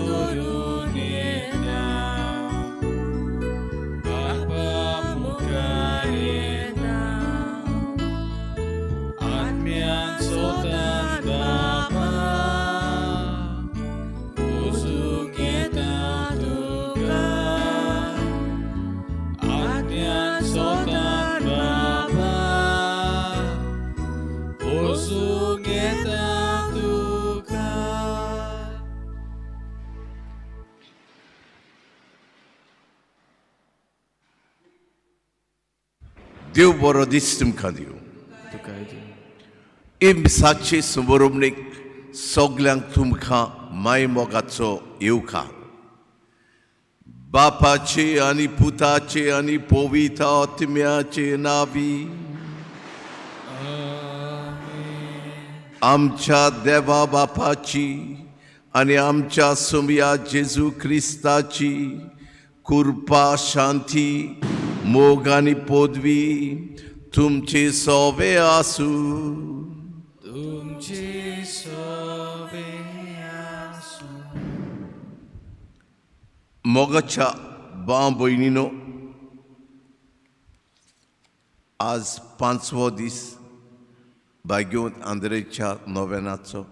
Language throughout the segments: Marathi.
करून येता बापा मुखार येता आत्म्यान सोतान बापा पुसूंक येता तुका आत्म्यान सोतान बापा पुसूंक येता तुका. देव बरो दीस तुमकां दिवं. हे मिसाचे सुमोरवणेक सगल्यांक तुमकां माय मोगाचो येवकार. बापाचे आनी पुताचे आनी पवित्र आत्म्याचे नावी आमच्या देवा बापाची आनी आमच्या सोमया जेजू क्रिस्ताची कृपा शांती मोग आनी पदवी तुमचे सोवे आसूं. तुमचे सोबे आसूं. मोगाच्या भाव भयणीनो, आज 5वो दीस भाग्योत आंद्रेच्या नोवेनाचो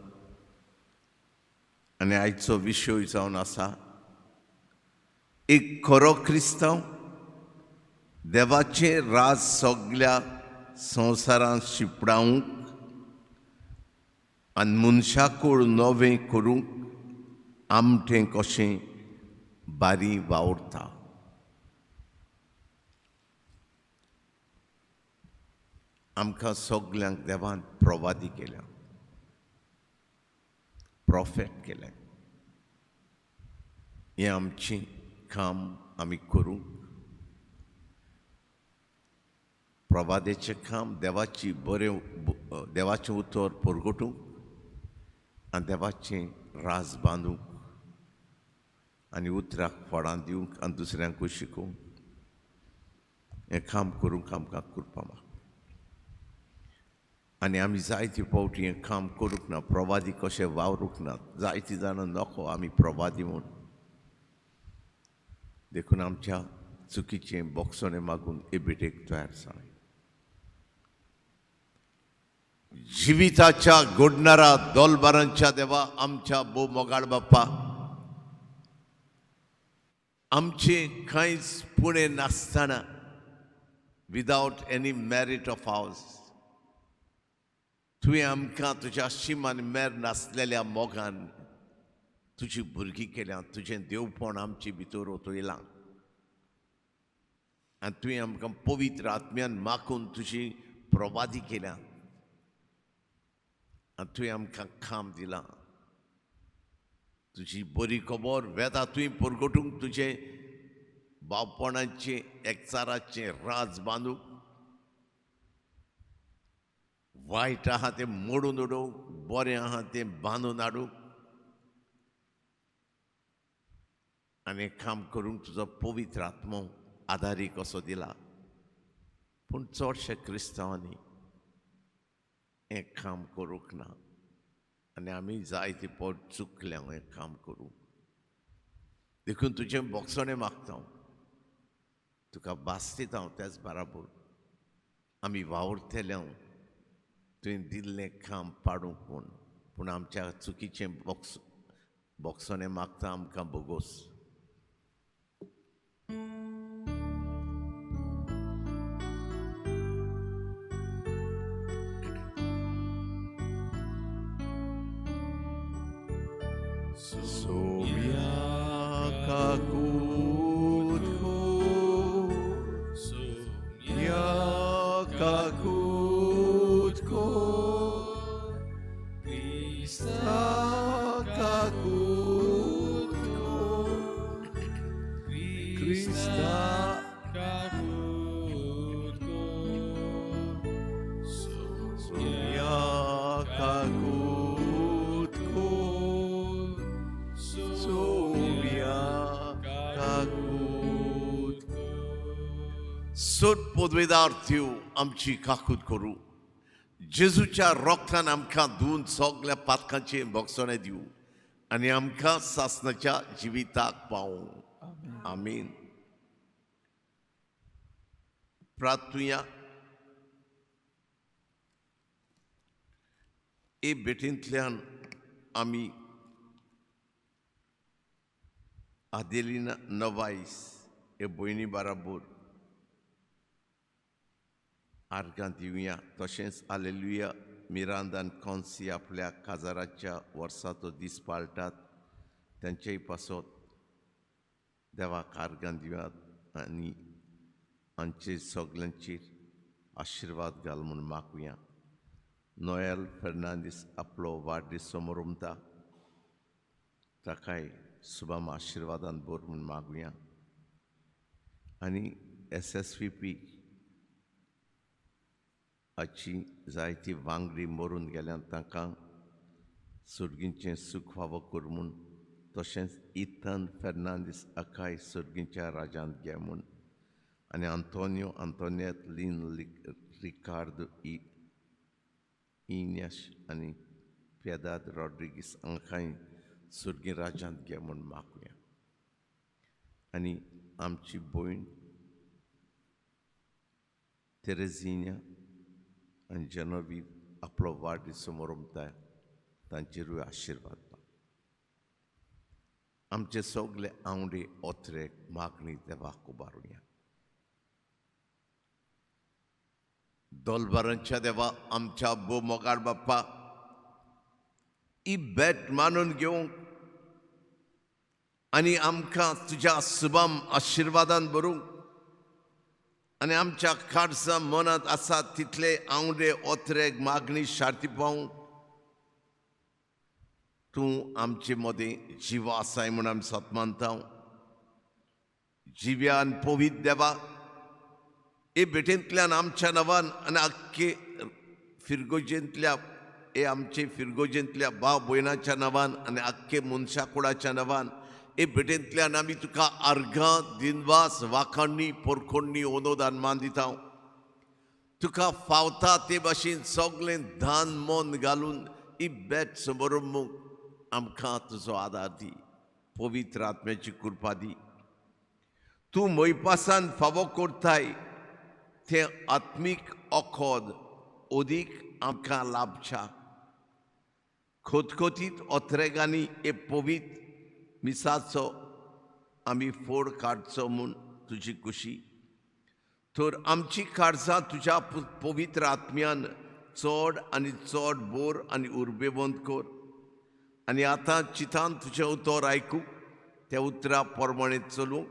आनी आयचो विशय जावन आसा एक खरो क्रिस्तांव देवाचें राज सगल्या संवसारांत शिपडावंक आनी मनशाकूळ नवें करूंक आमटें कशें बारी वावुरता. आमकां सगल्यांक देवान प्रवादी केल्या, प्रॉफेट केलें. हें आमचें काम आमी करूंक. प्रवादेचें काम देवाची देवाचें उतर परगटूंक आनी देवाचें राज बांदूंक आनी उतराक फळां दिवंक आनी दुसऱ्यांकूय शिकोवंक. हें काम करूंक आमकां कृपा माग. आनी आमी जायते फावटी हें काम करूंक ना, प्रवादी कशें वावरूंक ना. जायतीं जाणां नकळो आमी प्रवादी म्हूण देखून आमच्या चुकीचें बोगसोणें मागून हे भेटेक तयार जाय. जिविताच्या घडणारा दोलबारांच्या देवा आमच्या भोव मोगाळ बाप्पा, आमचें कांयच पुणें नासतना without any merit of hours तुवें आमकां तुज्या शीम आनी मेर नासलेल्या मोगान तुजी भुरगीं केल्यां. तुजें देवपण आमचे भितर ओतयलां आनी तुवें आमकां पवित्र आत्म्यान मागून तुजी प्रवादी केल्या आनी तुवें आमकां काम दिलां. तुजी बरी खबर वेदा तुवें परगटूंक तुजें भावपणाचें एकचाराचें राज बांदूंक, वायट आहा तें मोडून उडोवंक, बरें आहा तें बांदून हाडूंक आनी हें काम करूंक तुजो पवित्र आत्मो आदारी कसो दिला. पूण चडशे क्रिस्तांवांनी हें काम करूंक ना आनी आमी जायते फावट चुकल्या हें काम करूंक. देखून तुजें बोगसोणें मागता हांव, तुका बास्तीत हांव तेच बराबर आमी वावुरतले तुवें दिल्लें काम पाडूंक म्हूण. पूण आमच्या चुकीचें बोगसोणें मागता आमकां बोगोस. सोम्या काकूतको, सोम्या काकूतको, क्रिस्ता काकूतको, क्रिस्ता काकूतको, सोम्या काकूतको. सोड पदवेदार त्यो आमची काकूत करूं. जेजूच्या रोगतान आमकां धुवन सगल्या पातकांचें बोगसोणें दिवं आनी आमकां सासणाच्या जिविताक पावूं. आमीन. प्रार्थुया. हे भेटींतल्यान आमी आदेलिना नवायस हे भयणी बाराबर आर्गां दिवया. तशेंच हालेलुया मिरांदा आनी कॉन्सी आपल्या काजाराच्या वर्सा तो दीस पाळटात. तांचेय पासत देवाक आर्गां दिवयात आनी आमचे सगल्यांचेर आशिर्वाद घाल म्हूण मागुया. नोएल फेर्नांदीस आपलो वाडदीस समोरुमता. ताकाय शुभम आशिर्वादान बोर म्हूण मागुया. आनी SSVP हाची जायती वांगडी मरून गेल्यान तांकां सुर्गींचें सूख फावो कर म्हूण. तशेंच इथन फेर्नांदीस हाकाय सुर्गींच्या राज्यांत घे म्हूण. आनी आंतोनियो आंतोनेत लीन रिकार्दो इनेश आनी पिएदाद रॉड्रिगीस हांकांय सुर्गी राज्यांत घे म्हूण मागुया. आनी आमची भयण तेरेझिना आनी जेनोवीव आपलो वाडदीस समोरुमताय. तांचेरूय आशिर्वाद पा. आमचे सगळे आवडे ओत्रेक मागणी देवाक उबारुया. दोलबारांच्या देवा आमच्या बो मोगाळ बाप्पा ही भेट मानून घेवंक आनी आमकां तुज्या शुभम आशिर्वादान भरूंक आनी आमच्या काडसां मनांत आसा तितले आवडे ओत्रेक मागणी शार्ती पावूंक तूं आमचे मदें जिवा आसाय म्हूण आमी सत मानता. जिव्यान पवित्र देवा हे भेटेंतल्यान आमच्या नवान आनी आख्खे फिरगोजेंतल्या हे आमचे फिरगोजेंतल्या भाव भयणाच्या नवान आनी आख्खे मनशा कुळाच्या नवान हे भेटेंतल्यान आमी तुका अर्घां दिनवास वाखाणणी पोरखोणणी ओनोदान मान दिता. तुका फावता ते भाशेन सगळें धान मन घालून ही भेट समोरुमूंक आमकां तुजो आदार दी. पवित्र आत्म्याची कृपा दी. तूं मैपासान फावो करताय ते आत्मीक ओखोद ओदीक आमकां लाभच्या. खोतखोतीत ओत्रेगांनी हे पवित्र मिसाचो आमी फोड काडचो म्हूण तुजी खुशी. तर आमची काळजां तुज्या पवित्र आत्म्यान चड आनी चड बोर आनी उर्बेवंत कर. आनी आतां चितान तुजें उतर आयकूंक त्या उतरा प्रमाणें चलूंक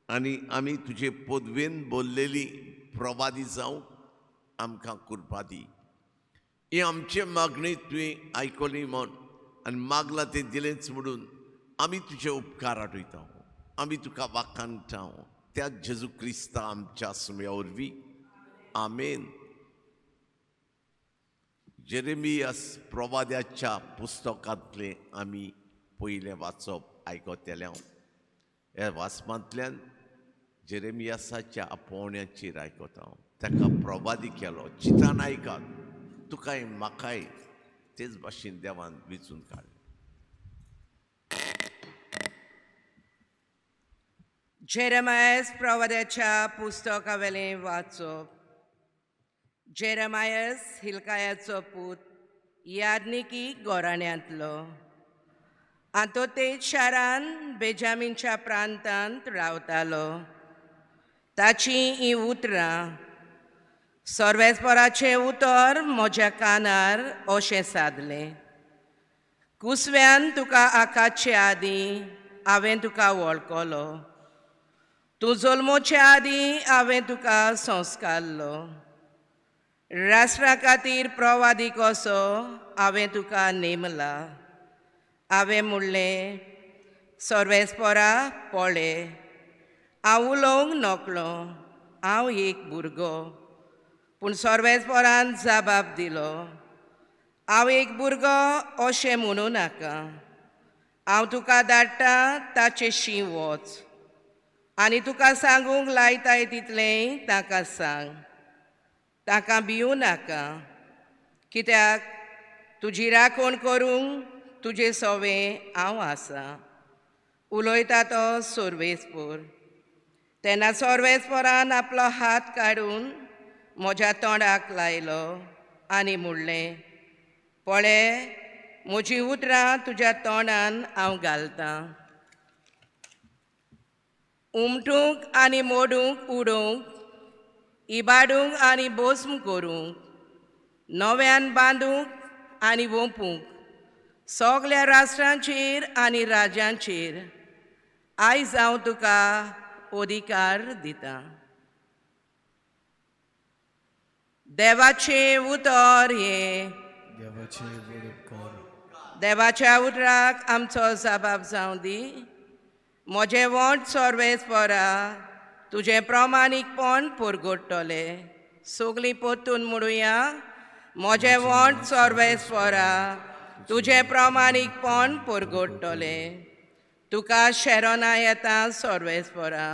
आनी आमी तुजे पदवेन बोल्लेली प्रवादी जावंक आमकां कृपा दी. ही आमचे मागणी तुवें आयकली म्हूण आनी मागलां तें दिलेंच म्हणून आमी तुजे उपकार आठयता. आमी तुका वाखाणटा त्या जेजू क्रिस्ता आमच्या सुम्या वरवीं. आमेन. जेरेमियास प्रवाद्याच्या पुस्तकांतलें आमी पयलें वाचप आयकतले. ह्या वाचपांतल्यान जेरेमियासाच्या आपोवण्याचेर आयकता. ताका प्रवादी केलो. चितान आयकात. तुकाय म्हाकाय तेच भाशेन देवान वेंचून काडलें. जेरेमायस प्रवाद्याच्या पुस्तकावेलें वाचप. जेरेमायस हिल्कायाचो पूत यादनिकी घोराण्यांतलो. आंतोतेत शारान बेजामीनच्या प्रांतांत रावतालो. ताची ही उतरां सर्वेस्पराचें उतर म्हज्या कानार अशें सादलें. कुसव्यान तुका आकाचे आदीं हांवें तुका वळखलो. तूं जल्मोचे आदीं हांवें तुका संस्कारलो. राष्ट्रा खातीर प्रवादी कसो हांवें तुका नेमला. हांवें म्हणलें सर्वेस्परा पळय, हांव उलोवंक नकळो, हांव एक भुरगो. पूण सर्वेस्परान जबाब दिलो, हांव एक भुरगो अशें म्हणूं नाका. हांव तुका धाडटां ताचे शीं वच आनी तुका सांगूंक लायताय तितलें ताका सांग. ताका भिवूं नाका, कित्याक तुजी राखण करूंक तुजे सोवे हांव आसा उलोयता तो सोर्वेस्पोर. तेन्ना सोर्वेस्पोरान आपलो हात काडून म्हज्या तोंडाक लायलो आनी म्हणलें, पळय, म्हजीं उतरां तुज्या तोंडान हांव घालतां. उमटूंक आनी मोडूंक उडोवंक, इबाडूंक आनी भस्म करूंक, नव्यान बांदूंक आनी ओंपूंक, सगल्या राष्ट्रांचेर आनी राज्यांचेर आयज हांव तुका अधिकार दितां. देवाचें उतर हें. देवाच्या उतराक आमचो जबाब जावं दी. म्हजें वोंट सोर्वेस्पोरा तुजें प्रामाणीकपण परगडटलें. सगलीं पोत्तून म्हणुया, म्हजें वोंट सोर्वेस्पोरा तुजें प्रामाणीकपण परगडटलें. तुका शेरोना येता सोर्वेस्पोरा,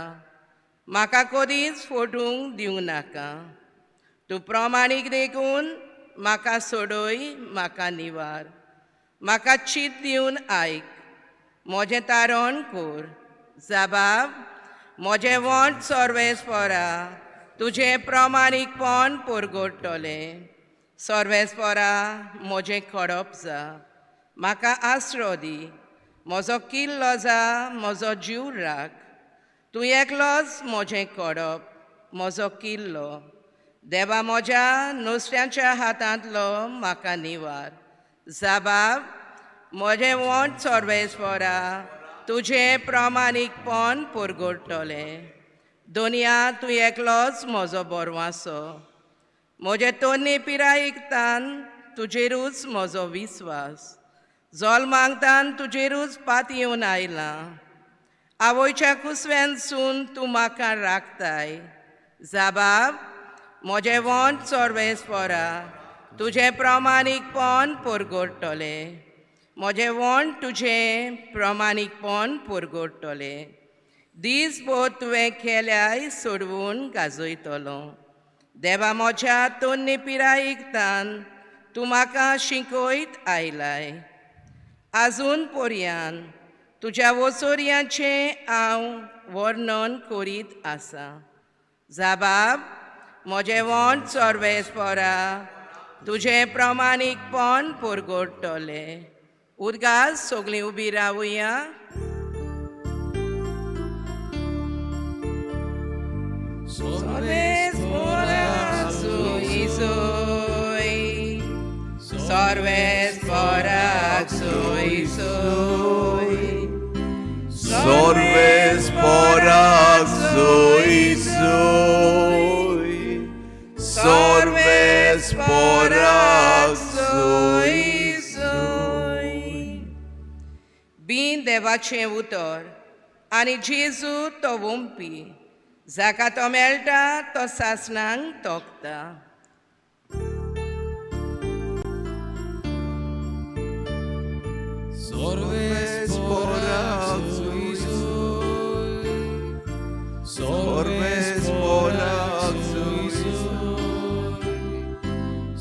म्हाका कधीच फटूंक दिवं नाका. तूं प्रामाणीक देखून म्हाका सोडय, म्हाका निवार. म्हाका चीत दिवन आयक, म्हजें तारण कर. जबाब, म्हजें वोंट सोर्वेस्पोरा तुजें प्रामाणीकपण परगडटलें. सोर्वेस्पोरा म्हजें कडप जा, म्हाका आसरो दी. म्हजो किल्लो जा, म्हजो जीव राख. तूं एकलोच म्हजें कडप, म्हजो किल्लो. देवा, म्हज्या नुस्त्यांच्या हातांतलो म्हाका निवार. जबाब, म्हजें वोंट सोर्वेस्पोरा तुजें प्रामाणीकपण परगडटलें. दुनियांत तूं एकलोच म्हजो बोरवासो. म्हजे तोरणे पिरायेकतान तुजेरूच म्हजो विस्वास. जल्मांकतान तुजेरूच पातयेवन आयलां. आवयच्या कुसव्यांसून तूं म्हाका राखताय. जबाब, म्हजें वोंट सोर्वेस्पोरा तुजें प्रामाणीकपण परगडटलें. म्हजें वोंट तुजें प्रामाणीकपण परगडटलें. दीसभर तुवें केल्याय सोडवून गाजयतलो. देवा, म्हज्या तोरणे पिरायेकतान तूं म्हाका शिकयत आयलाय. आजून पर्यान तुज्या वचोरयांचें हांव वर्णन करीत आसा. जबाब, म्हजें वोंट सोर्वेस्पोरा तुजें प्रामाणीकपण परगडटलें. उदगास सगलीं उबीं रावुया. सोर्वेस्पोरा सोय सोय, सोर्वेस्पोराक सोय सोय. सोर्वेस्पोराक सोय सोय, सोर्वेस्पोराक सोय सोय. बीन देवाचें उतर आनी जेजू तो वंपी. जाका तो मेळटा तो सासणांक तोखता. सोर्वेस्पोराक सोय सोय, सोर्वेस्पोराक सोय सोय,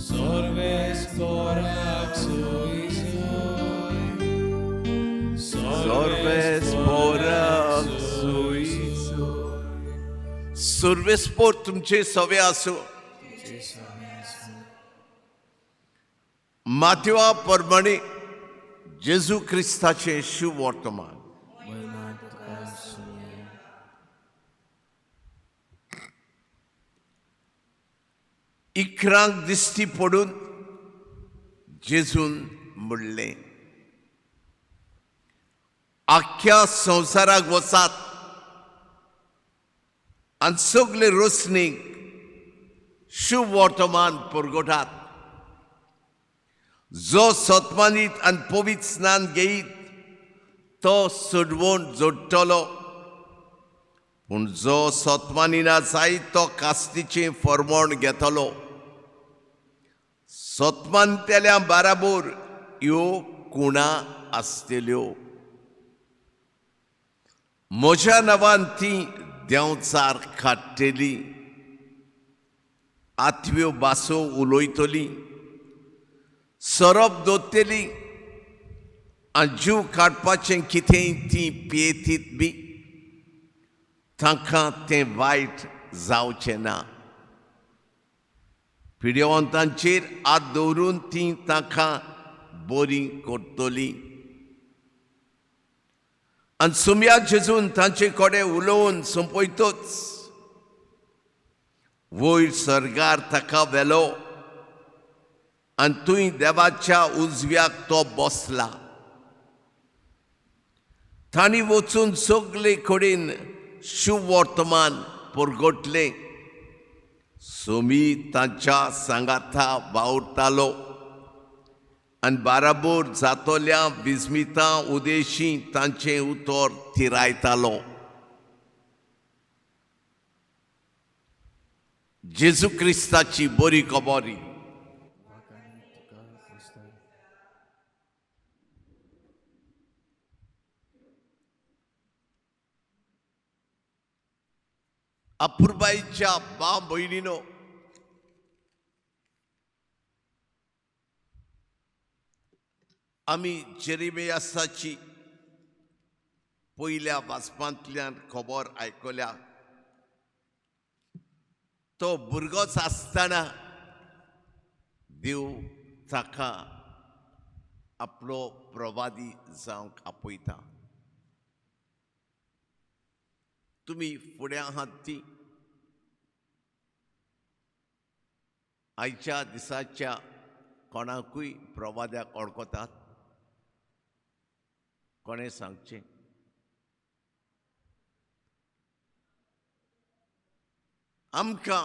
सोर्वेस्पोराक सोय सोय, सोर्वेस्पोराक सोय सोय. सोर्वेस्पोर तुमचे सवे आसो. माथ्यवा प्रमाणे जेजू क्रिस्ताचे शुभ वर्तमान. इकरांक दिश्टी पडून जेजून म्हणलें, आख्या संवसाराक वचात आनी सगले रोसणीक शुभ वर्तमान परगटात. जो सत्मानीत आनी पवित्र स्नान घेयत तो सोडवून जोडटलो, पूण जो सत्मानिना जायत तो कास्तीचें फर्मोण घेतलो. सत्मानतेल्या बाराबोर ह्यो कुणां आसतल्यो. म्हज्या नांवान ती देंवचार काडटली, आतव्यो भासो उलोयतली, सरप दोत्तेली, आनी जीव काडपाचें कितेंय ती पियेतीत बी तांकां तें वायट जावचें ना. पिड्यावंतांचेर हात दवरून ती तांकां बरी करतली. आनी सुमया जेजून तांचे कडेन उलोवन सोंपयतच वयर सर्गार ताका व्हेलो आनी थंय देवाच्या उजव्याक तो बसला. तांणी वचून सगळे कडेन शुभ वर्तमान परगटलें. सोमी तांच्या सांगाता वावुरतालो आनी बाराबोर जातोल्या विस्मितां उदेशी तांचें उतर थिरायतालो. जेजू क्रिस्ताची बरी खबरी. अपुर्बाईच्या भाव भयणीनो, आमी जेरेमियासाची पयल्या वाचपांतल्यान खबर आयकल्या. तो भुरगोच आसतना देव ताका आपलो प्रवादी जावंक आपयता. तुमी फुडें आहात ती आयच्या दिसाच्या कोणाकूय प्रवाद्याक वळखतात? कोणें सांगचें? आमकां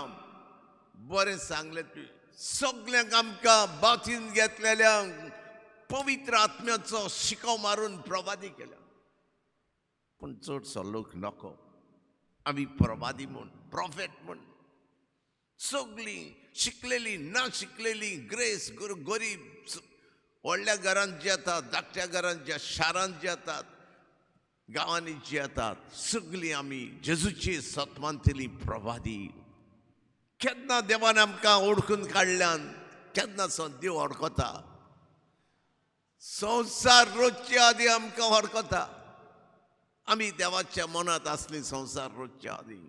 बरें सांगलें तुवें. सगल्यांक आमकां बावतीन घेतलेल्यांक पवित्र आत्म्याचो शिको मारून प्रवादी केल्या. पूण चडसो लोक नको. आमी प्रवादी म्हूण, प्रॉफेट म्हूण, सगळीं शिकलेलीं ना शिकलेलीं, ग्रेस गरीब, व्हडल्या घरांत जेतात, धाकट्या घरांत ज्या शारांत जेतात, गांवांनी जेतात, सगळीं आमी जेजूची सत्मांतलीं प्रवादी. केन्ना देवान आमकां ओळखून काडल्यान केन्नासून देव वळखता. संवसार रोजच्या आदी आमकां वळखता. आमी देवाच्या मनांत आसली संवसार रोजच्या आदी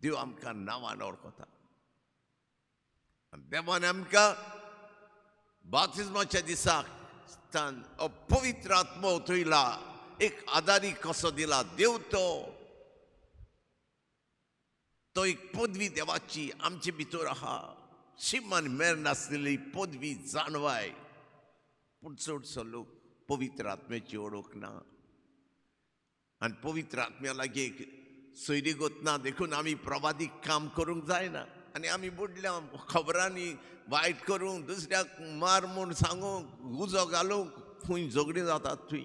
देव आमकां नांवान वळखता. देवान आमकां बाप्तिस्माच्या दिसाक पवित्र आत्मा उतरयला, एक आदारी कसो दिला. देव तो एक पदवी देवाची आमचे भितर आहा. शिमान मेर नासलेली पदवी जाणवाय. पूण चडसो लोक पवित्र आत्म्याची ओळख ना. आनी पवित्र आत्म्या लागीं सोयरी गोतना देखून आमी प्रवादीक काम करूंक जायना. आनी आमी बुडल्या खबरांनी वायट करूंक, दुसऱ्याक मार म्हूण सांगूंक, उजो घालूंक खंय झगडीं जातात थंय.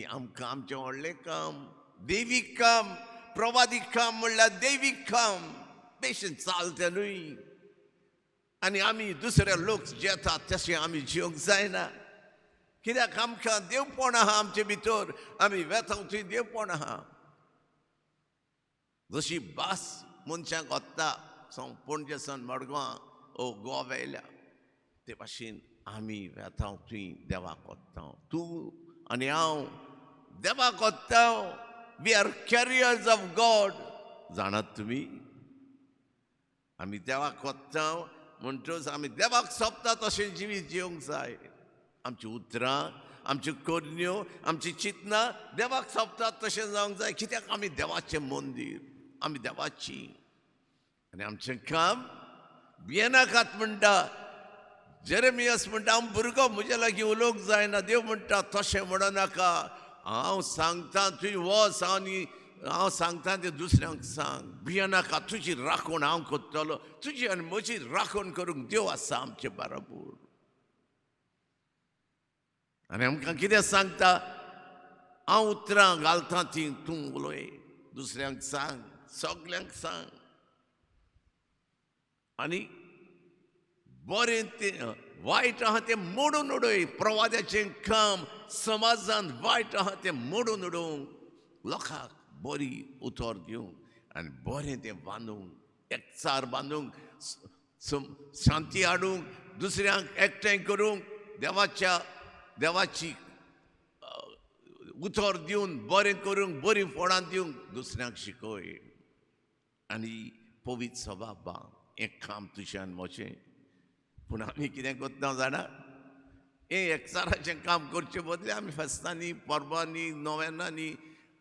आमकां आमचें व्हडलें काम, दैवीक काम, प्रवादीक काम म्हणल्यार दैवीक काम. बेश्टें चालता न्हय. आनी आमी दुसरे लोक जेतात तशें आमी जिवंक जायना. कित्याक आमकां देवपण आहा आमचे भितर. आमी वेता थंय देवपण आहा. जशी भास मनशाक वता पणजे सावन मडगांव ओ गोवा येयल्या, ते भाशेन आमी वेता थंय देवाक वता. तूं आनी हांव देवाक वता. We are carriers of God. जाणात तुमी? आमी देवाक वता म्हणटच आमी देवाक सोबता तशें जिवीत जिवंक जाय. आमची उतरां, आमच्यो करण्यो, आमची चिंतनां देवाक सोबतात तशें जावंक जाय. कित्याक आमी देवाचें मंदीर, आमी देवाची. आनी आमचें काम भियेनाकात म्हणटा. जेरेमियास म्हणटा हांव भुरगो, म्हजे लागीं उलोवंक जायना. देव म्हणटा तशें म्हणनाका. हांव सांगता तुवें वच आनी हांव सांगता तें दुसऱ्यांक सांग. भियेनाका. तुजी राखण हांव करतलो. तुजी आनी म्हजी राखण करूंक देव आसा आमचे बराबर. आनी आमकां कितें सांगता? हांव उतरां घालता ती तूं उलय. दुसऱ्यांक सांग, सगल्यांक सांग. आनी बरें तें वायट आहा तें मोडून उडय. प्रवाद्याचें काम समाजांत वायट आहा तें मोडून उडोवंक, लोकांक बरी उतर दिवंक आनी बरें तें बांदूंक, एकचार बांदूंक, शांती हाडूंक, दुसऱ्यांक एकठांय करूंक, देवाच्या देवाची उतर दिवन बरें करूंक बरीं फळां दिवंक दुसऱ्यांक शिकय आनी पवित्र सभा बांद हें काम तुजें आनी म्हजें. पूण आमी कितें करता जाणा, हें एकचाराचें काम करचे बदले आमी फेस्तांनी परबांनी नोवेनांनी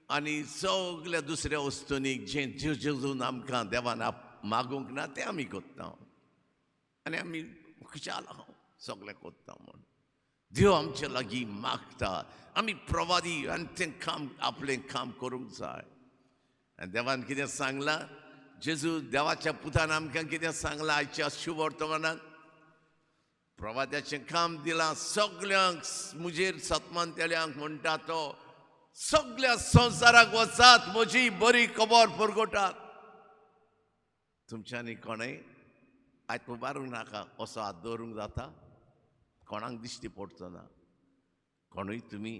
आनी सगल्या दुसऱ्या वस्तूंनी जें जेजून आमकां देवान मागूंक ना तें आमी करता आनी आमी खुशाल आहा सगळें करता म्हूण. देव आमचे लागीं मागता आमी प्रवादी आनी तें काम आपलें काम करूंक जाय. आनी देवान कितें सांगलां, जेजू देवाच्या पुतान आमकां कितें सांगलां आयच्या शुभ वर्तमानांत, प्रवाद्याचें काम दिलां सगल्यांक मुजेर सतमंतेल्यांक म्हणटा तो, सगळ्या संवसाराक वचात म्हजी बरी खबर परगटात. तुमच्यांनी कोणें आयज उबारूंक नाका, असो हात दवरूंक जाता, कोणाक दिश्टी पडचो ना. कोणूय तुमी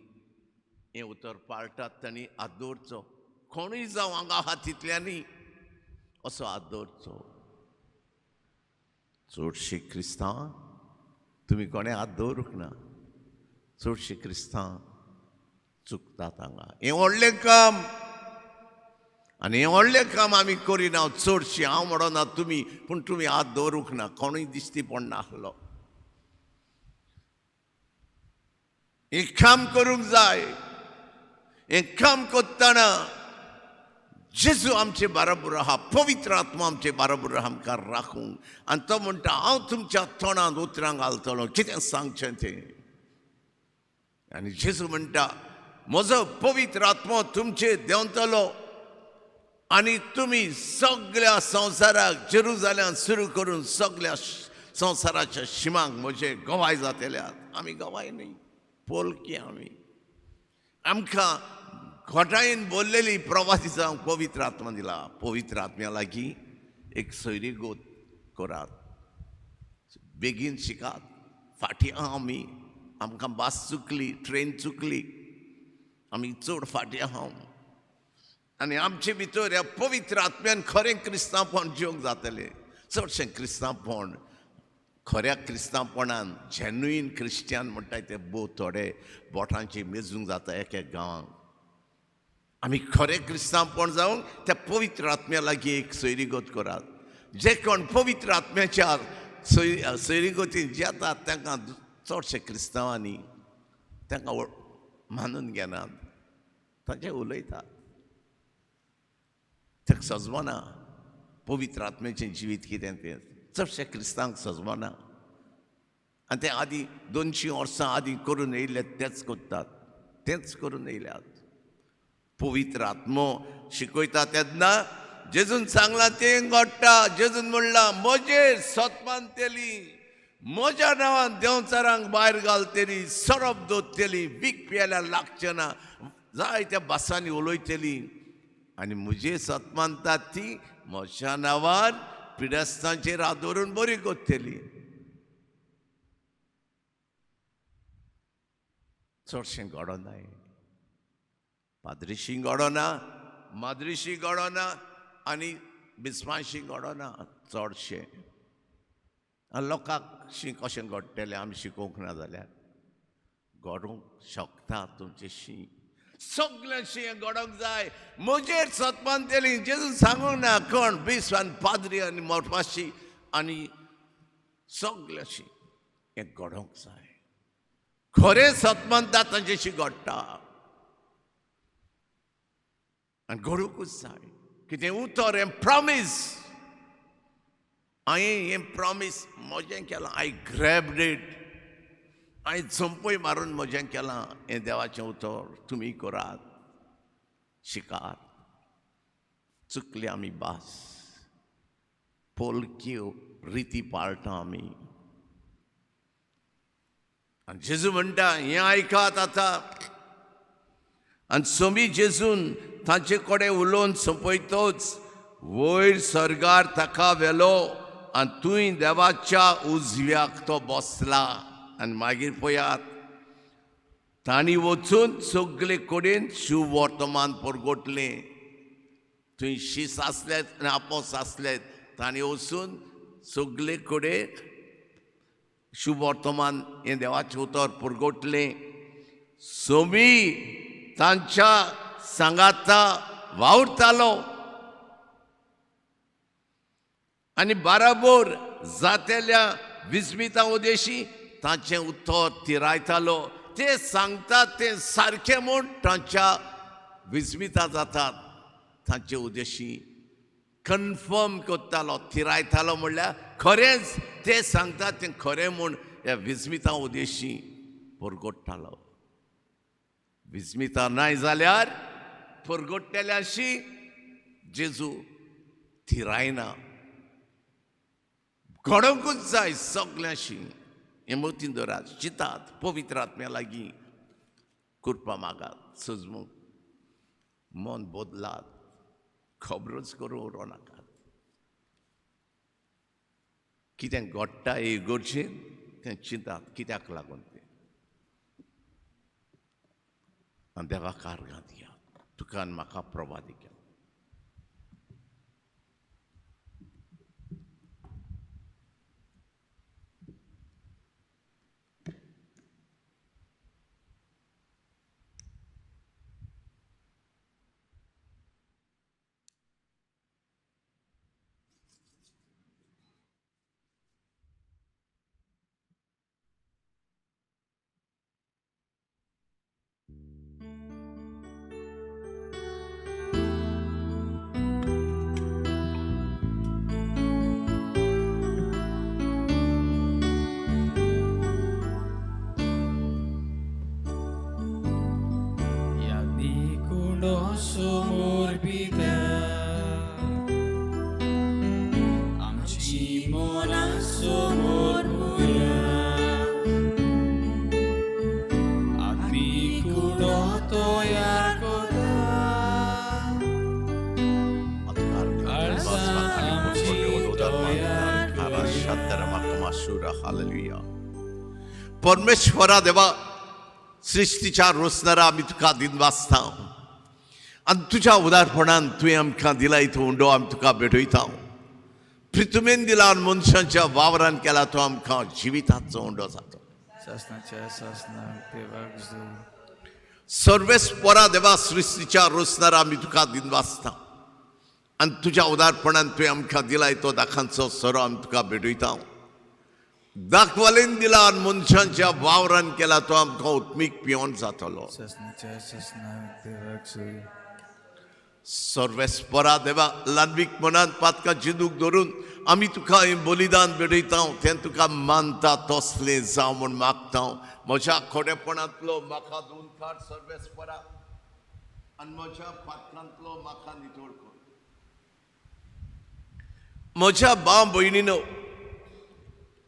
हें उतर पाळटात तांणी हात दवरचो, कोणूय जावं हांगा हातींतल्यांनी असो हात दवरचो. चडशीं क्रिस्तांव तुमी कोणें हात दवरूंक ना, चडशीं क्रिस्तांव चुकतात हांगा. हें व्हडलें काम आनी हें व्हडलें काम आमी करिना चडशीं. हांव म्हणना तुमी, पूण तुमी हात दवरूंक ना, कोणूय दिश्टी पडना आसलो. हें काम करूंक जाय. हें काम करतना जेजू आमचे बरोबर आहा, पवित्र आत्मा आमचे बरोबर आमकां राखूंक. आनी तो म्हणटा हांव तुमच्या तोंडांत उतरां घालतलो कितें सांगचें तें. आनी जेजू म्हणटा म्हजो पवित्र आत्मा तुमचे देंवतलो आनी तुमी सगळ्या संवसाराक जेरुजाल्यान सुरू करून सगळ्या संवसाराच्या शिमांक म्हजे गवाय जातल्यात. आमी गवाय न्ही, पोलकी आमी. आमकां खोटायेन बोललेली प्रवासी जावंक पवित्र आत्मा दिला. पवित्र आत्म्या लागीं एक सोयरीगोत करात, बेगीन शिकात. फाटीं आहा आमी, आमकां बास चुकली, ट्रेन चुकली, आमी चड फाटीं आहा. आनी आमचे भितर ह्या पवित्र आत्म्यान खरें क्रिस्तांवपण जिवंक जातलें. चडशें क्रिस्तांवपण खऱ्या क्रिस्तांवपणान जेन्युइन क्रिश्चन म्हणटाय ते थोडे बोटांची मेजूंक जाता एक एक गांवांक. आमी खरें क्रिस्तांवपण जावंक त्या पवित्र आत्म्या लागीं एक सोयरीगोत करात. जे कोण पवित्र आत्म्याच्या सोयरीगोतीन जेतात तांकां चडशे क्रिस्तांवांनी तांकां मानून घेनात, तांचे उलयतात. ताका सजमना पवित्र आत्म्याचें जिवीत कितें तें. चडशे क्रिस्तांक सजमना आनी ते आदीं 200 वर्सां आदीं करून येयले तेच करतात, तेच करून येयल्यात. पवित्र आत्मो शिकयता तेन्ना जेजून सांगलां तें घडटा. जेजून म्हणलां म्हजेर सतमानतेली, म्हज्या नांवान देंवचारांक भायर घालतली, सरप दोतली, वीक प्यायल्यार लागचें ना, जायत्या भासांनी उलयतली आनी म्हजे सतमानतात ती म्हज्या नांवान पिडेस्तांचेर हात दवरून बरी करतली. चडशें घडोना, पाद्रीशी घडोना, माद्रीशी घडोना आनी बिस्माशी घडोना चडशें. आनी लोकांक शी कशें घडटलें आमी शिकोवंक ना जाल्यार. घडोवंक शकता तुमचें शी, सगळें शी घडोवंक जाय. म्हजेर सतमानतेली जेजून सांगूंक ना कोण बिस्व आनी पाद्री आनी मोटमाशी आनी सगळें शी हें घडोवंक जाय. खरें सतमानता तांचे शी घडटा आनी घडोवंकूच जाय. कितें उतर हें प्रॉमीस, हांवें हें प्रॉमीस म्हजें केलां, आय ग्रॅब्ड इट, हांवें झंपय मारून म्हजें केलां. हें देवाचें उतर तुमी करात, शिकात. चुकली आमी भास, पोलक्यो रिती पाळटा आमी. आनी जेजू म्हणटा हें आयकात आतां. आनी सोमी जेजून तांचे कडेन उलोवन सोंपयतोच वयर सर्गार ताका व्हेलो आनी तुंय देवाच्या उजव्याक तो बसला. आनी मागीर पळयात, तांणी वचून सगळे कडेन शुभ वर्तमान परगटलें. थंय शीस आसलेत आनी आपोस आसलेत, तांणी वचून सगळे कडेन शुभ वर्तमान हे देवाचे उतर पुरगोटले सोमी तांच्या सांगाता वावुरतालो आनी बाराबोर जातेल्या विस्मिता उदेशी तांचें उतर तिरायतालो ते सांगतात ते सारखे म्हूण तांच्या विस्मिता जातात तांचे उदेशी कन्फर्म करतालो थिरायतालो म्हणल्यार खरेंच ते सांगतात तें खरें म्हूण ह्या विस्मिता उदेशी परगोडटालो विस्मिता नाय जाल्यार परगोडटेल्याशी जेजू थिरायना घडोवंकूच जाय सगळ्यांशी हे मतीन दवरात चिंतात पवित्र आत्म्या लागीं करपा मागात सजमूक मन बदलात खबरूच करूं नाकात कितें घडटा हे इगोर्जेन तें चिंतात कित्याक लागून तें आनी देवा कारगां दिया तुका आनी म्हाका प्रभादी केला समोर पित्या आमची मोना समोर मुया आम्ही कुडो तयार कोता परमेश्वरा देवा सृष्टीच्या रोसणारा आमी तुका दिन वाचता आनी तुज्या उदारपणान तुवें आमकां दिला इथं उंडो आमी तुका भेटयता पृथ्वीन दिला आनी मनशांच्या वावरान केला तो आमकां जिविताचो उंडो जातो सर्वेस्परा देवा सृष्टीच्या रोसणारा आमी तुका दिन वाचता आनी तुज्या उदारपणान तुवें आमकां दिला तो दाखांचो सोरो आमी तुका भेटयता दाखवालेन दिला आनी मनशांच्या वावरान केला तो आमकां उत्मीक पियोन जातलो सर्वेस्परा देवा लानवीक मनांत पातका जिदूक धरून आमी तुका हें बलिदान भेटयता तें तुका मानता तसलें जावं म्हूण मागता म्हज्या खोडेपणांतलो म्हाका दून काड सर्वेस्परा आनी म्हज्या पातकांतलो म्हाका नितळ कर म्हज्या भाव भयणीनो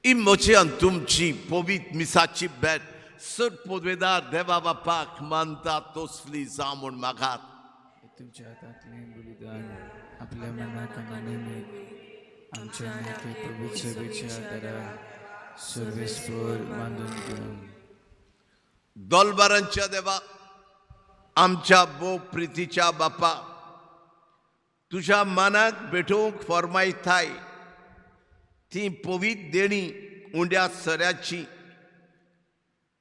ही म्हजी आनी तुमची पवित्र मिसाची भेट सर पदवेदार देवा बापाक मानता तसली जावं म्हूण मागात तुमच्या हातातले बलिदान आपल्या मनाक नेमीक आमच्या नाते प्रभू सेवेच्या आदारा सर्वेस्पर बांधून घेऊन दोलबारांच्या देवा आमच्या भोव प्रितीच्या बापा तुज्या मनाक भेटोवंक फरमायताय ती पवित्र देणी उंड्या सऱ्याची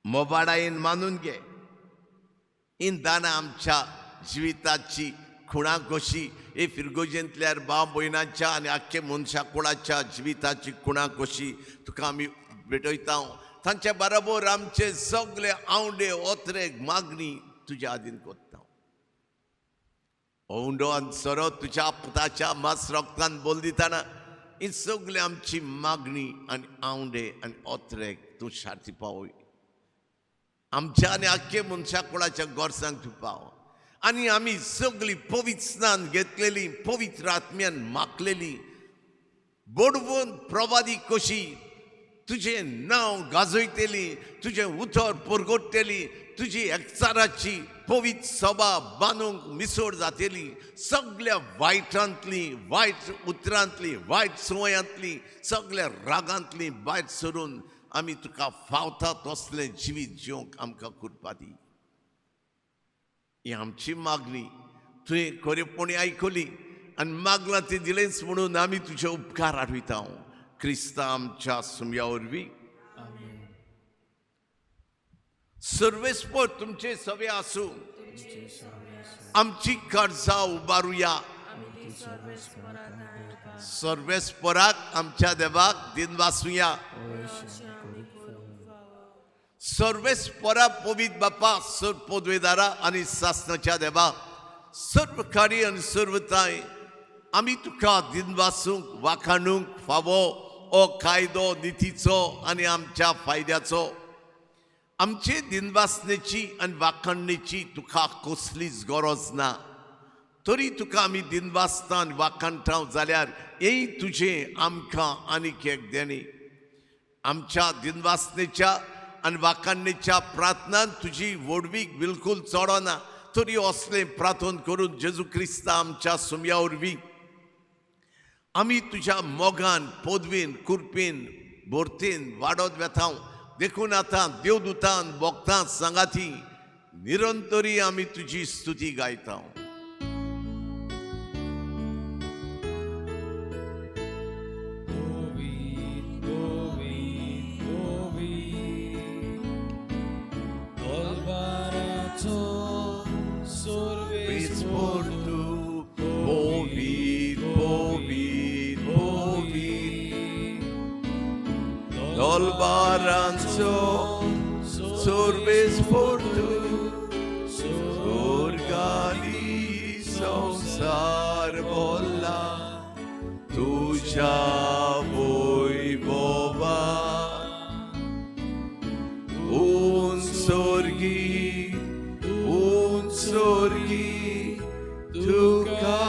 मोबाडायेन मानून घे इन दाना आमच्या जिविताची खुणा कशी हे फिरगोजेंतल्यार भाव भयणांच्या आनी आख्खे मनशा कुळाच्या जिविताची खुणा कशी तुका आमी भेटयता तांचे बरोबर आमचे सगळे आवडे ओत्रेक मागणी तुज्या आदीन करता औंडो आनी सरो तुज्या पुताच्या मास रोगतान बोल दिताना ही सगळी आमची मागणी आनी आवडे आनी ओत्रेक तूं शार्ती पावय आमच्या आनी आख्खे मनशा कुळाच्या गोरसांक तूं पाव आनी आमी सगळी पवित्र स्नान घेतलेली पवित्र आत्म्यान माखलेली बोडवून प्रवादी कशी तुजें नांव गाजयतेली तुजें उतर परगोडटेली तुजी एकचाराची पवित्र सभा बांदूंक मिसोड जातेली सगळ्या वायटांतली वायट उतरांतली वायट संवयांतली सगळ्या रागांतली भायर सरून आमी तुका फावता तसलें जिवीत जिवंक आमकां करपा दी ही आमची मागणी तुवें खरेपणी आयकली आनी मागलां तें दिलेंच म्हणून आमी तुजे उपकार आठयता क्रिस्ता आमच्या सुमया वरवीं सर्वेस्पर तुमचे सवे आसूं आमची काळजां उबारुया सर्वेस्पराक आमच्या देवाक दिनवासुया सर्वेस्परा पवित्र बापा सर्व पदवेदारा आणि शासनाच्या देवा सर्व कार्य आणि सर्वताय आम्ही तुका दिनवासूंक वाखाणूंक फावो ओ कायदो नितीचो आणि आमच्या फायद्याचो आमचे दिनवासनेची आणि वाखाणणेची तुका कसलीच गरज ना तरी तुका आमी दिनवासतान वाखाणटाव जाल्यार हेय तुजें आमकां आनीक एक देणे आमच्या दिनवासनेच्या आणि वाखाणणेच्या प्रार्थनान तुजी वडवीक बिलकुल चोडना तरी असलें प्रार्थन करून जेजू क्रिस्ता आमच्या सुमया वरवीं आमी तुज्या मोगान पदवीन कुरपेन बोरतेन वाडत वेतांव देखून आतां देवदूतान भोगतां सांगाती निरंतरी आमी तुजी स्तुती गायतांव Dolbaranzo sorbes portu Sorgali संसार बोला तुझ्या वैभवा ऊन सोर्गी तुका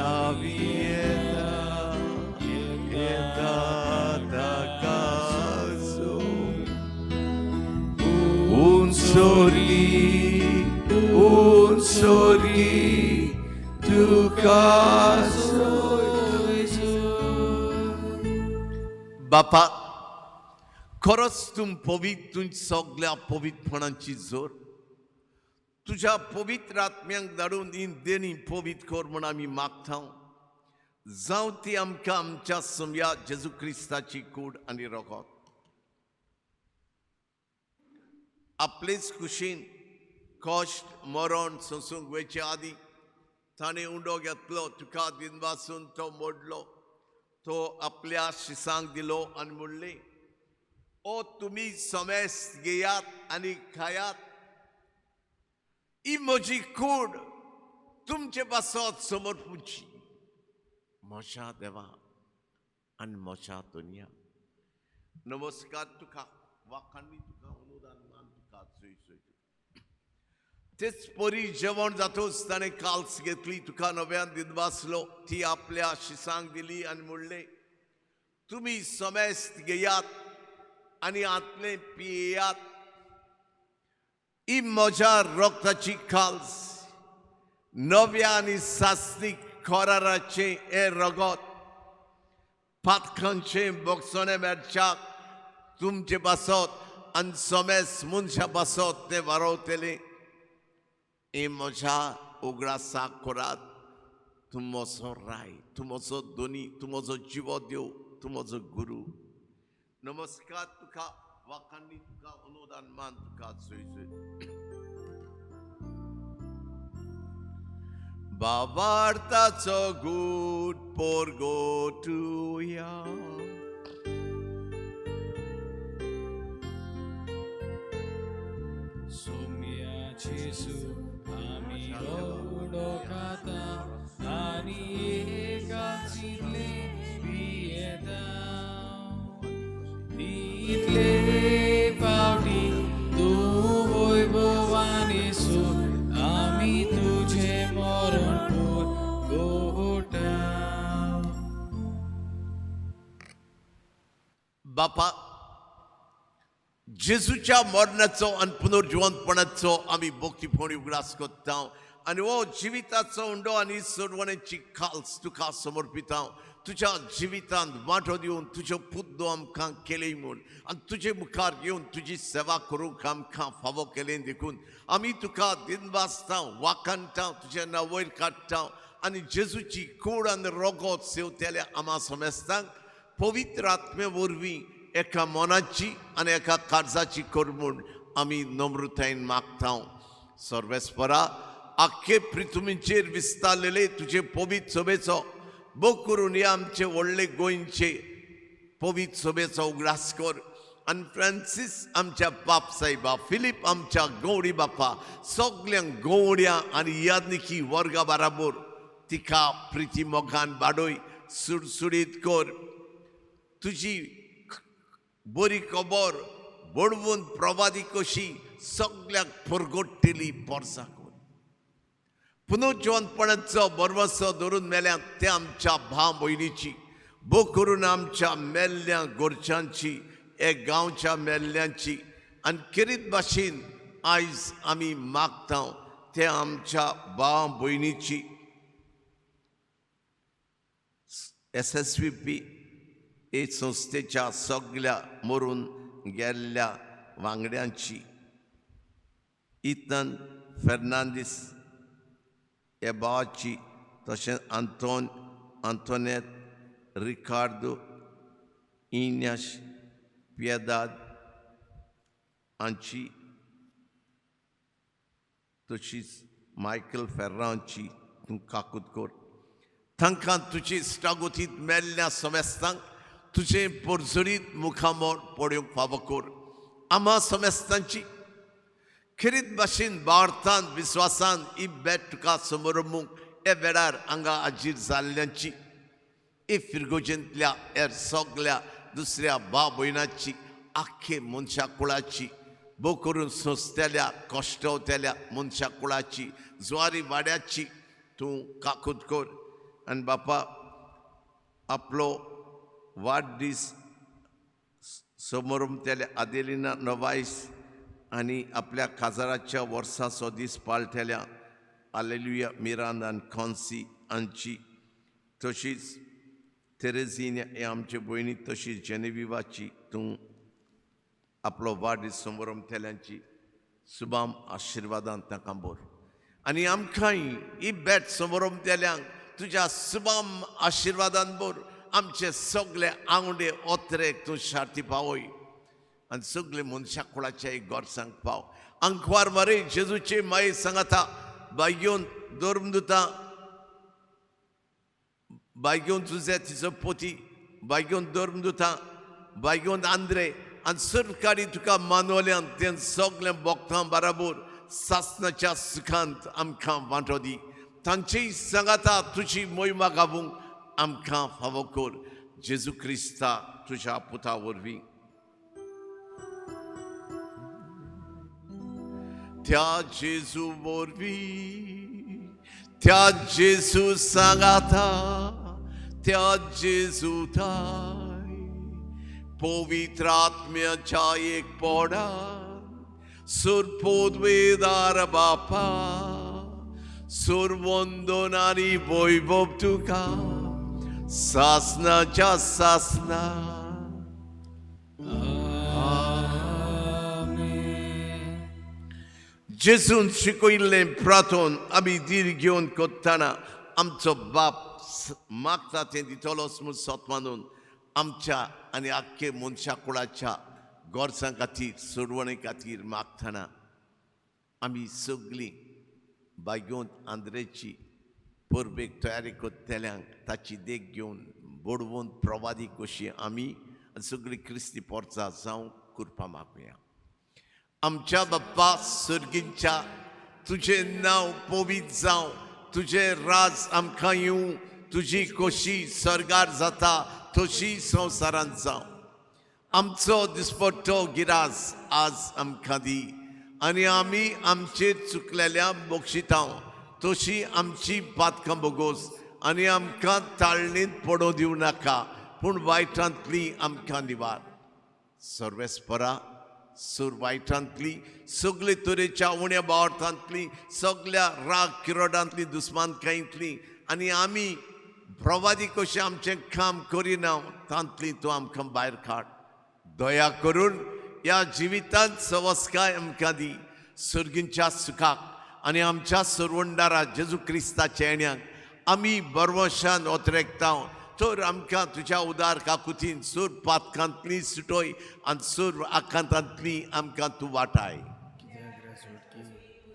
La vieta da caso un sorgi tu caso बापा खरंच तुम पवित्र सगळ्या पवित्रपणांची जोर तुझ्या पवित्र आत्म्यांक धाडून ही देणी पवित्र कर म्हूण आमी मागतां जावं ती आमकां आमच्या समया जेजू क्रिस्ताची कूड आनी रगत आपलेच कुशीन कश्ट मरण सोंसूंक वयचे आदीं ताणें उंडो घेतलो तुका दिनवासून तो मोडलो तो आपल्या शिसांक दिलो आनी म्हणलें ओ तुमी समेस घेयात आनी खायात ही म्हजी कूड तुमचे पासत समर्पूची म्हज्या देवा आनी म्हज्या दुनिया नमस्कार तुका वाखाणणी तुका अनुदान मान तुका सोय तेच परी जेवण जातूच ताणें काल्स घेतली तुका नव्यान दिनवासलो ती आपल्या शिसांक दिली आनी म्हणलें तुमी समेस्त घेयात आनी आतलें पियेयात ही म्हज्या रक्ताची काल्स नव्या आनी सासणीक खोराराचें हें रगत पातकांचें बोगसोणे मेरच्याक तुमचे पासत आनी समेस मनशा पासत तें वारोवतलें हे म्हज्या उगडासाक करात तूं म्हजो राय तूं म्हजो दोनी तूं म्हजो जिवो देव तूं म्हजो गुरू नमस्कार तुका वाखाणणी तुका अनुदान मान तुका सोय बाबार्ताचो गूट पोरगोटुया सोम्याचेसु आमी ओडो खाता आनी एकाचितले पियेता इतले पावटी तूं वैभवाने सो आमी तुझे मरण गोटा बापा जेजूच्या मरणाचो आनी पुनर्जिवंतपणाचो आमी भक्तीपणी उगडास करता आनी हो जिविताचो उंडो आनी सोडवण्याची खाल्स तुका समर्पिता तुझ्या जिवितांत वांटो दिवन तुज्यो पुद्दो आमकां केले म्हूण आनी तुजे मुखार येवन तुजी सेवा करूंक आमकां फावो केलें देखून आमी तुका दिनवासता वाखाणटा तुजें नांव वयर काडटा आनी जेजूची कूड आनी रोगोत सेवतेल्या आमा समेस्तांक पवित्र आत्मे वरवीं एका मोनाची आनी एका काळजाची कर म्हूण आमी नम्रतायेन मागता सर्वेस्परा आख्खे पृथ्वीचेर विस्तारलेले तुजे पवित्र सभेचो भोग करून हे आमचे व्हडले गोंयचे पवित्र सभेचो उगडास कर आनी फ्रांसीस आमच्या बाप साहेबा फिलीप आमच्या गवडी बापा सगळ्यांक गवड्या आनी यादनिकी वर्गा बराबर तिका प्रिती मोगान वाडोय सुडसुडीत कर तुजी बरी खबर बडवून प्रवादी कशी सगळ्याक परगट्टेली पोरसां कर पुनर्जीवनपणाचो बरवसो धरून मेल्यात ते आमच्या भाव भयणीची भोग करून आमच्या मेल्ल्या गोरच्यांची एक गांवच्या मेल्ल्यांची आनी किरीत भाशेन आयज आमी मागता ते आमच्या भाव भयणीची SSVP हे संस्थेच्या सगळ्या मरून गेल्ल्या वांगड्यांची इतन फेर्नांदीस हे भावाची तशेंच आंतोनेत रिकार्दो इन्याश पियेदाद हांची तशीच मायकल फेर्रांची तूं काकूत कर तांकां तुजी इश्टागोतीत मेल्ल्या समेस्तांक तुजें परजरीत मुखामोर पडोवंक फावो कर आमा समेस्तांची खरीत भाशेन भारतांत विस्वासान ही भेट तुका समोरमूंक हे वेळार हांगा हाजीर जाल्ल्यांची हे फिरगोजेंतल्या हेर सगळ्या दुसऱ्या भाव भयणांची आख्खे मनशा कुळाची भोव करून सोंसतेल्या कश्टवतेल्या मनशा कुळाची जुवारी वाड्याची तूं काकूत कर आनी बापा आपलो वाडदीस समोरमतेल्या आदेलिना नोवायस आनी आपल्या काजाराच्या वर्साचो दीस पाळटेल्या आलेलुया मिरांद आनी कॉन्सी हांची तशीच तेरेझीन हे आमचे भयणी तशीच जेनेविवाची तूं आपलो वाडदीस समोरमतेल्यांची सुबाम आशिर्वादान ताका बोर आनी आमकांय ही भेट समोरमतेल्यांक तुज्या सुबाम आशिर्वादान बोर आमचे सगळे आंगडे ओत्रेक तूं शार्ती पावय आनी सगळे मनशा कुळाचे एक गोरसांक पाव अंकवार मारे जेजूचे माये सांगाता बायगेवन दोरमदुता बायगेवन तुझे तिचो पोती बायगेवन दोरमदुता बायगेवन आंद्रे आनी सरकारी तुका मानवल्यान तें सगळें भोगतां बराबर सासणाच्या सुखांत आमकां वांटो दी तांचेय सांगाता तुजी मोहिमा गावूंक आमकां फावो कर जेजू क्रिस्ता तुज्या पुता वरवीं त्या जेजू वरवीं त्या जेजू सांगाता त्या जेजू थाय पवित्र आत्म्याच्या एक पोडा सुरपोद्वेदार बापा सुरवंदन आनी वैभव तुका सासनाच्या सासना जेजून शिकयल्लें प्रार्थोन आमी दीर घेवन कोत्ताना आमचो बाप मागता तें दितलोच म्हूण सोत मानून आमच्या आनी आख्खे मनशा कुळाच्या गोरसां खातीर सोडवणे खातीर मागतना आमी सगळीं बायगेवन आंद्रेची परबेक तयारी कोत्तेल्यांक ताची देख घेवन बोडवून प्रवादी कशी आमी सगळीं क्रिस्ती पोरचां जावं करपा मागुया आमच्या बाप्पा सर्गींच्या तुजें नांव पवित्र जावं तुजें राज आमकां येवं तुजी खोशी सरगार जाता तशी संवसारांत जावं आमचो दिसपट्टो गिरास आज आमकां दी आनी आमी आमचेर चुकलेल्या बोक्षितांव तशी आमची पातकां बोगोस आनी आमकां ताळणेंत पडोवं दिवं नाका पूण वायटांतली आमकां निवार सर्वेस्परा सूर वायटांतली सगळे तरेच्या उण्या बावटांतली सगळ्या राग किरोडांतली दुस्मानकायेंतली आनी आमी प्रवादी कशें आमचें काम करिना तांतली तूं आमकां भायर काड दया करून ह्या जिवितांत सवस्काय आमकां दी सर्गींच्या सुखाक आनी आमच्या सर्वंडारा जेजू क्रिस्ताच्या येण्याक आमी बरवशान ओतरेकता तर आमकां तुज्या उदार काकुतीन सूर पातकांतली सुटोय आनी सूर आकांतांतली आमकां तूं वाटाय. कित्याक राजवटकी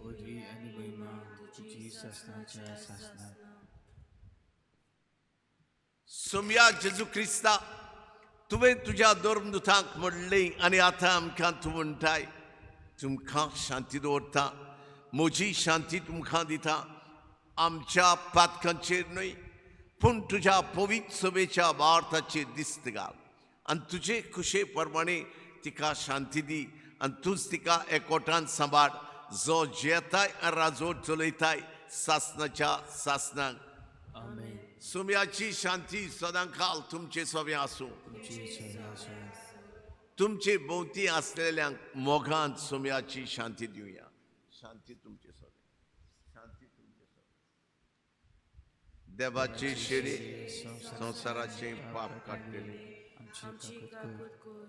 पदवी आनी महिमा तुजी सासणाच्या सासणाक. सोम्या जेजू क्रिस्ता तुवें तुज्या धर्मदुतांक म्हणलें आनी आतां आमकां तूं म्हणटाय तुमकां शांती दवरता, म्हजी शांती तुमकां दिता. आमच्या पातकांचेर न्हय पूण तुज्या पवित्र सभेच्या वार्ताचेर दिस्त घाल आनी तुजे खुशे प्रमाणे तिका शांती दी आनी तूंच तिका एकवटान सांबाळ जो जेताय आनी राजवट चलयताय सासणाच्या सासणाक. आमेन. सोम्याची शांती सदांकाल तुमचे सोबे आसूं. तुमची सदा आसूं. तुमचे भोवती असलेल्यांक मोगान सोम्याची शांती दिवया. शांती तुमचे सोबे, शांती तुमचे सोबे. देवाचे शेडे संसाराचे पाप काडलेले आमची काकूत कर.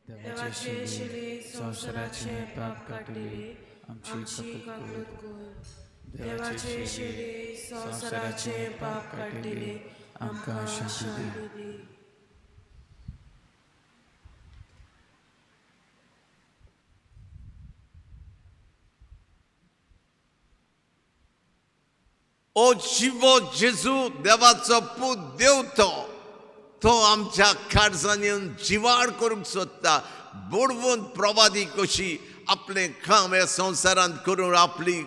देवाचे शिले संसाराचे पाप काडलेले आमची काकूत कर. देवाचे शिले संसाराचे पाप काडलेले आमकां शांती दी. ओ शिवो जेजू देवाचो पूत देव तो आमच्या काळजान येवन जिवाड करूंक सोदता. बुडवून प्रवादी कशी आपले काम ह्या संवसारांत करून आपली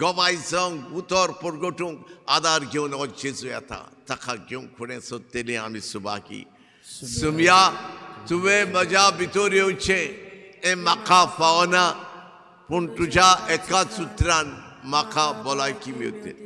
गोवाय जावंक उतर परगटूंक आदार घेवन हो जेजू येता. ताका घेवंक फुडें सोदतली आमी सुबाकी. सुमया तुवें म्हज्या भितर येवचें हें म्हाका फावना पूण तुज्या एकाच उतरान म्हाका भलायकी मेळटली.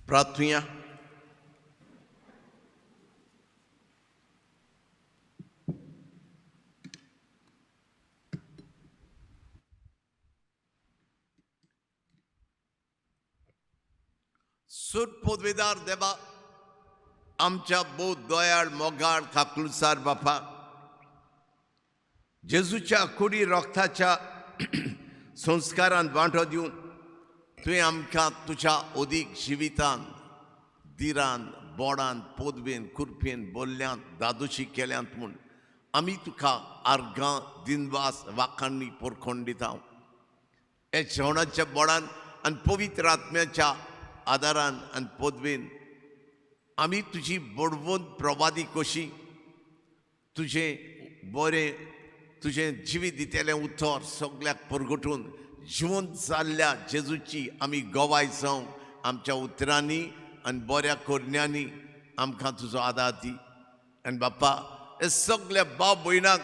प्रार्थना. सूर पदवीदार देवा आमच्या बहुत दयाळ मोगाळ काकुळसार बापा जेजूच्या कुडी रक्ताच्या संस्कारांत वांटो दिवन तुवें आमकां तुज्या ओदीक जिवितान दिरान बोडान पदवेन कुरपेन बोल्ल्यांत दादोशी केल्यांत म्हूण आमी तुका आर्गां दिनवास वाखाणणी परखोण दिता. हे जेवणाच्या बोडान आनी पवित्र आत्म्याच्या आदारान आनी पदवेन आमी तुजी बडवून प्रवादी कशी तुजें बरें तुजें जिवीत दितेलें उतर सगळ्याक परगटून जिवंत जाल्ल्या जेजूची आमी गोवाय जावंक आमच्या उतरांनी आनी बऱ्या कोरण्यांनी आमकां तुजो आदार दी. आनी बाप्पा हे सगळ्या भाव भयणांक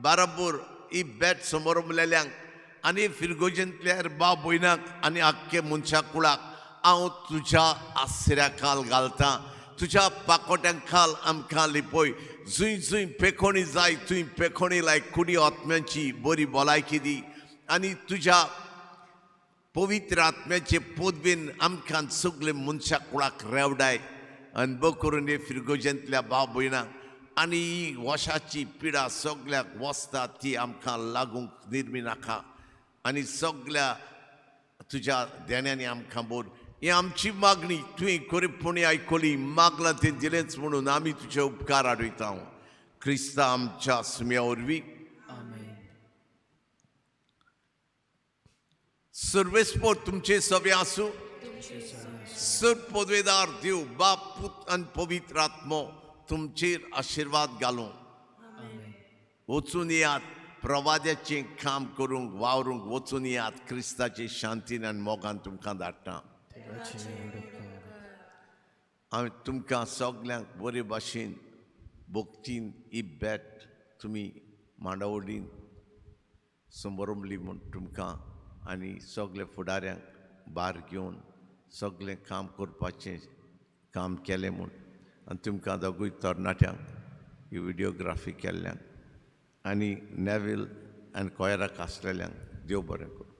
बाराबोर ही बेट समोर उरलेल्यांक आनी फिरगोजेंतल्या भाव भयणांक आनी आख्खे मनशा कुळाक हांव तुज्या आसऱ्या खाल घालतां. तुज्या पाकोट्यां खाल आमकां लिपय. जुंय जुंय पेखोणी जाय थंय पेखोणी लायक कुडी आत्म्याची बरी भलायकी दी आनी तुज्या पवित्र आत्म्याचे पदवेन आमकां सगळे मनशा कुळाक रेवडाय आनी बो करून हे फिरगोजेंतल्या भाव भयणांक आनी ही वशाची पिडा सगळ्याक वसता ती आमकां लागूंक निर्मी नाका आनी सगळ्या तुझ्या देण्याने आमकां बोर ही आमची मागणी तुवें खरेपणी आयकली मागलां तें दिलेंच म्हणून आमी तुजे उपकार आडयता क्रिस्ता आमच्या सुम्या वरवीं Amen. सर्वेस्पोर तुमचे सवे आसूं सर पदवेदार देव बाप पूत आनी पवित्र आत्मो तुमचेर आशिर्वाद घालूं Amen. वचून येयात प्रवाद्याचें काम करूंक वावरूंक वचून येयात क्रिस्ताचे शांतीन आनी मोगान तुमकां धाडटा देवाचे उपकार. हांवें तुमकां सगल्यांक बरे भाशेन भोगतीन ही भेट तुमी मांडावळीन समोरमली म्हूण तुमकां आनी सगळे फुडाऱ्यांक भार घेवन सगळें काम करपाचें काम केलें म्हूण आनी तुमकां दोगूय तरणाट्यांक ही विडियोग्राफी केल्ल्यांक आनी नेविल आनी कोयराक आसलेल्यांक देव बरें करूं.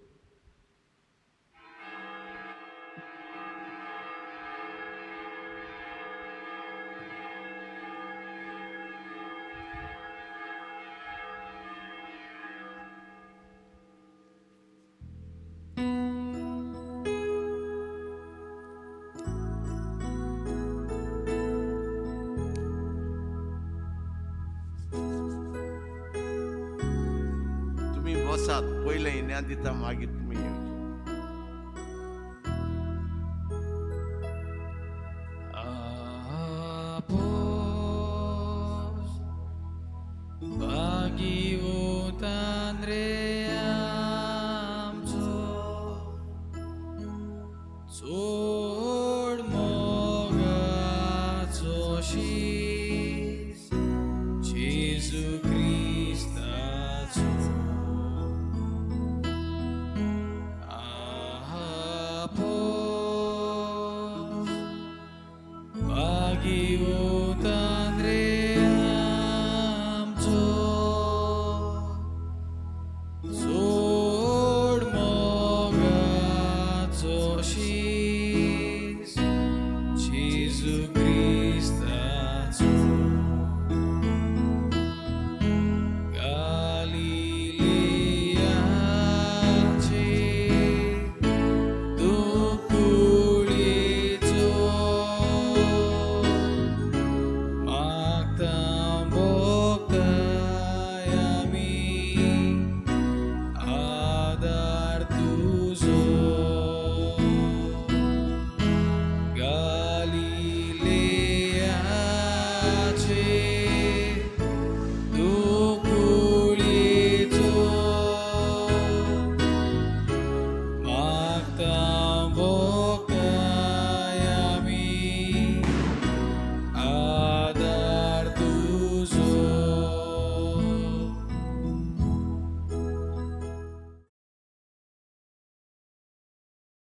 तुमी बसात पयलें इन्या दिता मागीर तुमी येवचे. Após Bagiwot Andreamco Zord Mogaco Shis Jesu Christaco Após Bagiwot